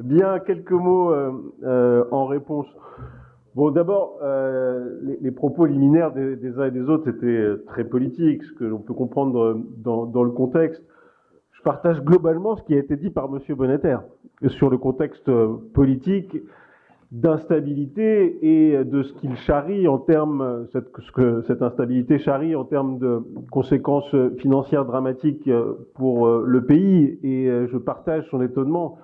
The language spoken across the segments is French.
Bien, quelques mots en réponse. Bon, d'abord, les propos liminaires des uns et des autres étaient très politiques, ce que l'on peut comprendre dans le contexte. Je partage globalement ce qui a été dit par M. Bonnetter sur le contexte politique d'instabilité et de ce qu'il charrie en termes, ce que cette instabilité charrie en termes de conséquences financières dramatiques pour le pays. Et je partage son étonnement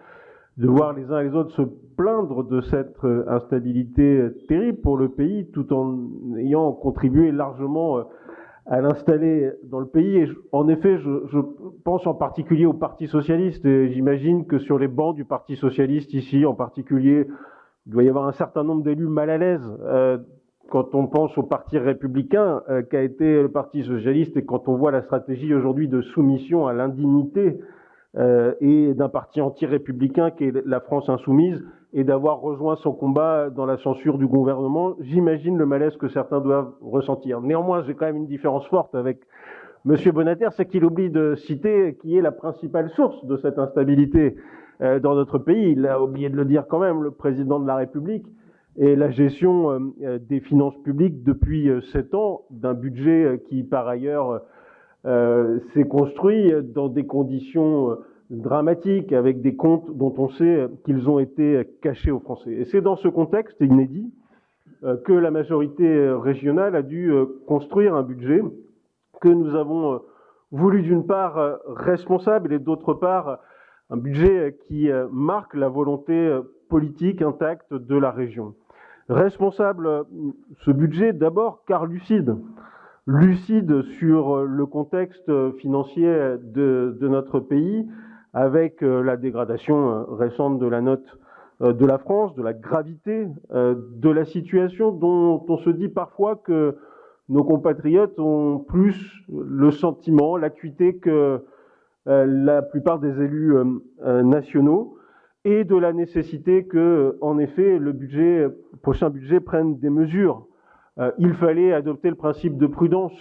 de voir les uns et les autres se plaindre de cette instabilité terrible pour le pays, tout en ayant contribué largement à l'installer dans le pays. Et en effet, je pense en particulier au Parti socialiste, et j'imagine que sur les bancs du Parti socialiste ici, en particulier, il doit y avoir un certain nombre d'élus mal à l'aise quand on pense au Parti républicain qu'a été le Parti socialiste, et quand on voit la stratégie aujourd'hui de soumission à l'indignité et d'un parti anti-républicain qui est la France insoumise, et d'avoir rejoint son combat dans la censure du gouvernement. J'imagine le malaise que certains doivent ressentir. Néanmoins, j'ai quand même une différence forte avec M. Bonnetter, c'est qu'il oublie de citer qui est la principale source de cette instabilité dans notre pays. Il a oublié de le dire quand même, le président de la République, et la gestion des finances publiques depuis 7 ans, d'un budget qui, par ailleurs, s'est construit dans des conditions dramatiques, avec des comptes dont on sait qu'ils ont été cachés aux Français. Et c'est dans ce contexte inédit que la majorité régionale a dû construire un budget que nous avons voulu d'une part responsable et d'autre part un budget qui marque la volonté politique intacte de la région. Responsable, ce budget d'abord car lucide. Lucide sur le contexte financier de notre pays, avec la dégradation récente de la note de la France, de la gravité de la situation, dont on se dit parfois que nos compatriotes ont plus le sentiment, l'acuité que la plupart des élus nationaux, et de la nécessité que, en effet, le prochain budget prenne des mesures. Il fallait adopter le principe de prudence,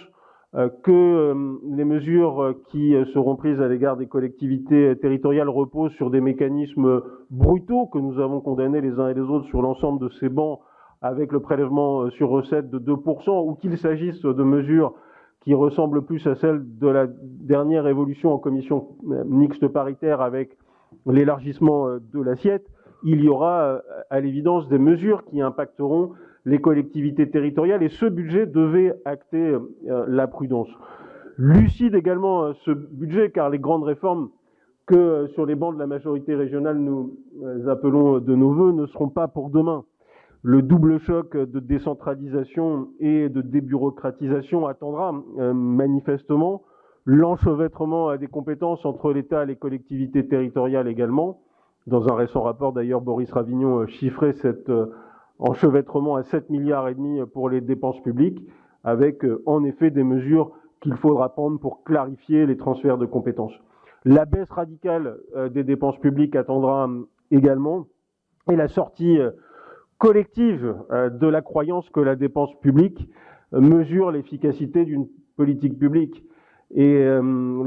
que les mesures qui seront prises à l'égard des collectivités territoriales reposent sur des mécanismes brutaux que nous avons condamnés les uns et les autres sur l'ensemble de ces bancs, avec le prélèvement sur recettes de 2%, ou qu'il s'agisse de mesures qui ressemblent plus à celles de la dernière évolution en commission mixte paritaire avec l'élargissement de l'assiette. Il y aura à l'évidence des mesures qui impacteront les collectivités territoriales, et ce budget devait acter la prudence. Lucide également ce budget, car les grandes réformes que sur les bancs de la majorité régionale nous appelons de nos voeux ne seront pas pour demain. Le double choc de décentralisation et de débureaucratisation attendra manifestement. L'enchevêtrement des compétences entre l'État et les collectivités territoriales également. Dans un récent rapport, d'ailleurs, Boris Ravignon chiffrait cet enchevêtrement à 7,5 milliards pour les dépenses publiques, avec en effet des mesures qu'il faudra prendre pour clarifier les transferts de compétences. La baisse radicale des dépenses publiques attendra également, et la sortie collective de la croyance que la dépense publique mesure l'efficacité d'une politique publique. Et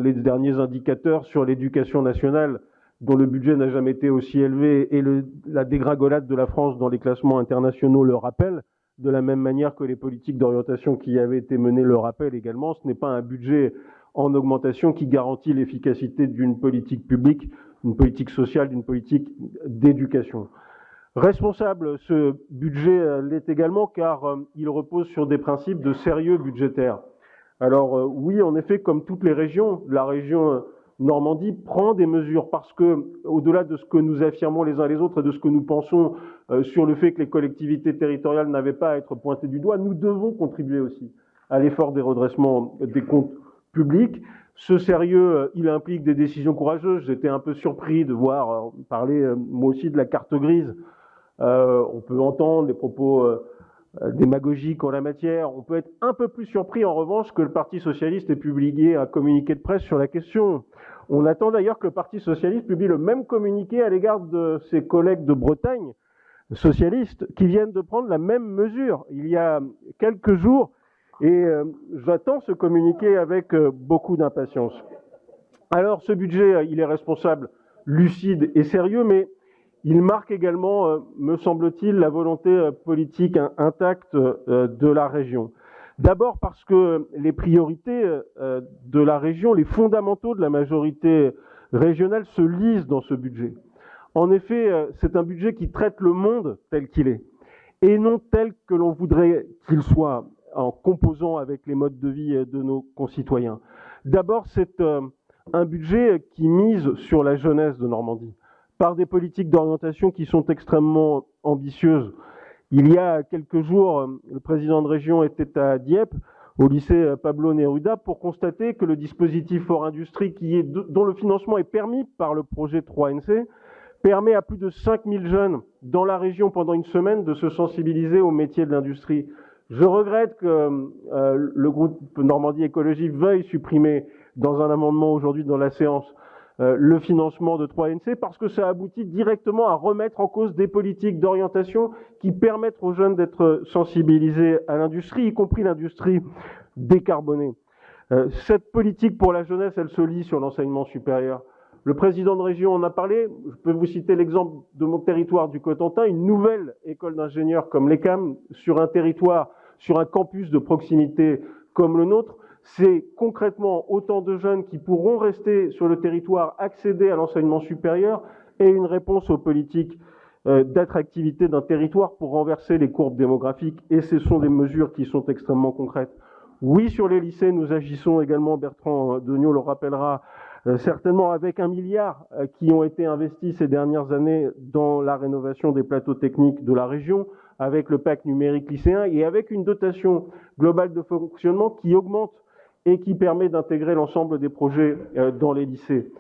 les derniers indicateurs sur l'éducation nationale, dont le budget n'a jamais été aussi élevé, et la dégringolade de la France dans les classements internationaux le rappellent, de la même manière que les politiques d'orientation qui avaient été menées le rappellent également. Ce n'est pas un budget en augmentation qui garantit l'efficacité d'une politique publique, d'une politique sociale, d'une politique d'éducation. Responsable, ce budget l'est également car il repose sur des principes de sérieux budgétaire. Alors oui, en effet, comme toutes les régions, la région Normandie prend des mesures parce que, au-delà de ce que nous affirmons les uns et les autres et de ce que nous pensons sur le fait que les collectivités territoriales n'avaient pas à être pointées du doigt, nous devons contribuer aussi à l'effort des redressements des comptes publics. Ce sérieux, il implique des décisions courageuses. J'étais un peu surpris de voir parler moi aussi de la carte grise. On peut entendre des propos démagogique en la matière. On peut être un peu plus surpris en revanche que le Parti socialiste ait publié un communiqué de presse sur la question. On attend d'ailleurs que le Parti socialiste publie le même communiqué à l'égard de ses collègues de Bretagne socialistes qui viennent de prendre la même mesure il y a quelques jours, et j'attends ce communiqué avec beaucoup d'impatience. Alors ce budget, il est responsable, lucide et sérieux, mais Il marque également, me semble-t-il, la volonté politique intacte de la région. D'abord parce que les priorités de la région, les fondamentaux de la majorité régionale se lisent dans ce budget. En effet, c'est un budget qui traite le monde tel qu'il est, et non tel que l'on voudrait qu'il soit, en composant avec les modes de vie de nos concitoyens. D'abord, c'est un budget qui mise sur la jeunesse de Normandie, par des politiques d'orientation qui sont extrêmement ambitieuses. Il y a quelques jours, le président de région était à Dieppe, au lycée Pablo Neruda, pour constater que le dispositif Fort Industrie, dont le financement est permis par le projet 3NC, permet à plus de 5000 jeunes dans la région pendant une semaine de se sensibiliser aux métiers de l'industrie. Je regrette que le groupe Normandie Écologie veuille supprimer dans un amendement aujourd'hui dans la séance le financement de 3NC parce que ça aboutit directement à remettre en cause des politiques d'orientation qui permettent aux jeunes d'être sensibilisés à l'industrie, y compris l'industrie décarbonée. Cette politique pour la jeunesse, elle se lit sur l'enseignement supérieur. Le président de région en a parlé. Je peux vous citer l'exemple de mon territoire du Cotentin, une nouvelle école d'ingénieurs comme l'ECAM sur un territoire, sur un campus de proximité comme le nôtre. C'est concrètement autant de jeunes qui pourront rester sur le territoire, accéder à l'enseignement supérieur et une réponse aux politiques d'attractivité d'un territoire pour renverser les courbes démographiques. Et ce sont des mesures qui sont extrêmement concrètes. Oui, sur les lycées, nous agissons également, Bertrand Degnaud le rappellera, certainement avec 1 milliard qui ont été investis ces dernières années dans la rénovation des plateaux techniques de la région, avec le pacte numérique lycéen et avec une dotation globale de fonctionnement qui augmente et qui permet d'intégrer l'ensemble des projets dans les lycées.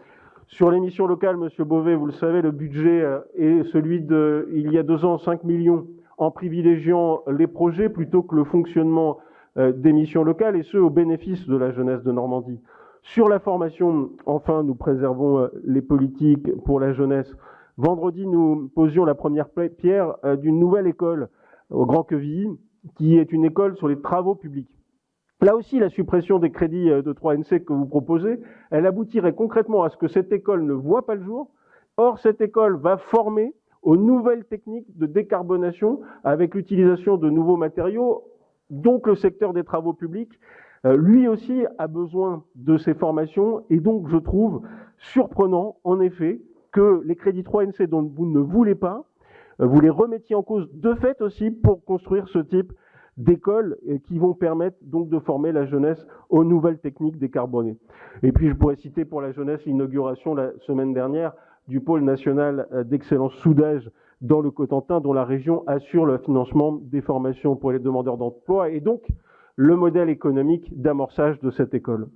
Sur les missions locales, Monsieur Beauvais, vous le savez, le budget est celui il y a 2 ans, 5 millions, en privilégiant les projets plutôt que le fonctionnement des missions locales, et ce, au bénéfice de la jeunesse de Normandie. Sur la formation, enfin, nous préservons les politiques pour la jeunesse. Vendredi, nous posions la première pierre d'une nouvelle école au Grand Quevilly, qui est une école sur les travaux publics. Là aussi, la suppression des crédits de 3NC que vous proposez, elle aboutirait concrètement à ce que cette école ne voit pas le jour. Or, cette école va former aux nouvelles techniques de décarbonation avec l'utilisation de nouveaux matériaux. Donc, le secteur des travaux publics, lui aussi, a besoin de ces formations. Et donc, je trouve surprenant, en effet, que les crédits 3NC dont vous ne voulez pas, vous les remettiez en cause de fait aussi pour construire ce type d'écoles qui vont permettre donc de former la jeunesse aux nouvelles techniques décarbonées. Et puis je pourrais citer pour la jeunesse l'inauguration la semaine dernière du pôle national d'excellence soudage dans le Cotentin, dont la région assure le financement des formations pour les demandeurs d'emploi et donc le modèle économique d'amorçage de cette école.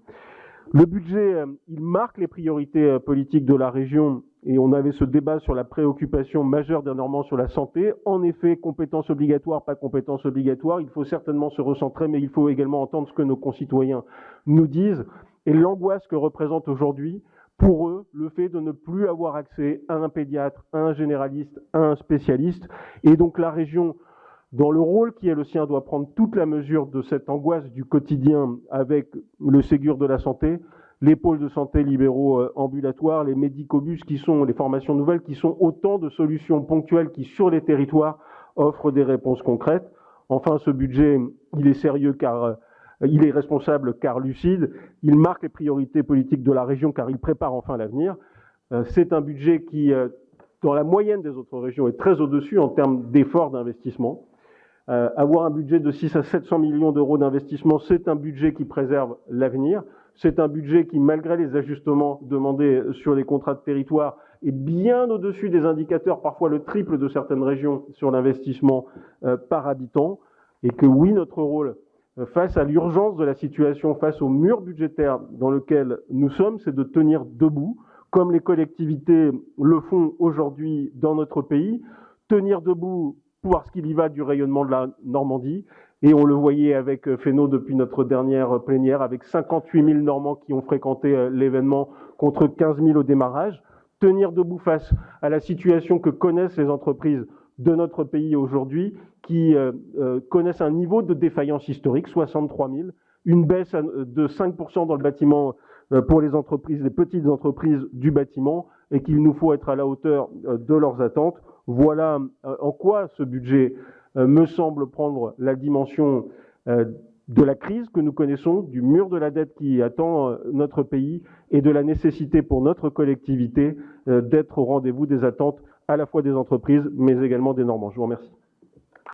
Le budget, il marque les priorités politiques de la région et on avait ce débat sur la préoccupation majeure des Normands sur la santé. En effet, compétences obligatoires, pas compétences obligatoires, il faut certainement se recentrer, mais il faut également entendre ce que nos concitoyens nous disent et l'angoisse que représente aujourd'hui pour eux le fait de ne plus avoir accès à un pédiatre, à un généraliste, à un spécialiste. Et donc la région, dans le rôle qui est le sien, doit prendre toute la mesure de cette angoisse du quotidien avec le Ségur de la santé, les pôles de santé libéraux ambulatoires, les médicobus qui sont les formations nouvelles, qui sont autant de solutions ponctuelles qui, sur les territoires, offrent des réponses concrètes. Enfin, ce budget, il est sérieux car il est responsable car lucide. Il marque les priorités politiques de la région car il prépare enfin l'avenir. C'est un budget qui, dans la moyenne des autres régions, est très au-dessus en termes d'efforts d'investissement. Avoir un budget de 600 à 700 millions d'euros d'investissement, c'est un budget qui préserve l'avenir. C'est un budget qui, malgré les ajustements demandés sur les contrats de territoire, est bien au-dessus des indicateurs, parfois le triple de certaines régions sur l'investissement par habitant. Et que oui, notre rôle face à l'urgence de la situation, face au mur budgétaire dans lequel nous sommes, c'est de tenir debout, comme les collectivités le font aujourd'hui dans notre pays, tenir debout parce qu'il y va du rayonnement de la Normandie. Et on le voyait avec Fesneau depuis notre dernière plénière, avec 58 000 Normands qui ont fréquenté l'événement contre 15 000 au démarrage. Tenir debout face à la situation que connaissent les entreprises de notre pays aujourd'hui, qui connaissent un niveau de défaillance historique, 63 000, une baisse de 5% dans le bâtiment pour les entreprises, les petites entreprises du bâtiment, et qu'il nous faut être à la hauteur de leurs attentes. Voilà en quoi ce budget me semble prendre la dimension de la crise que nous connaissons, du mur de la dette qui attend notre pays et de la nécessité pour notre collectivité d'être au rendez-vous des attentes à la fois des entreprises mais également des Normands. Je vous remercie.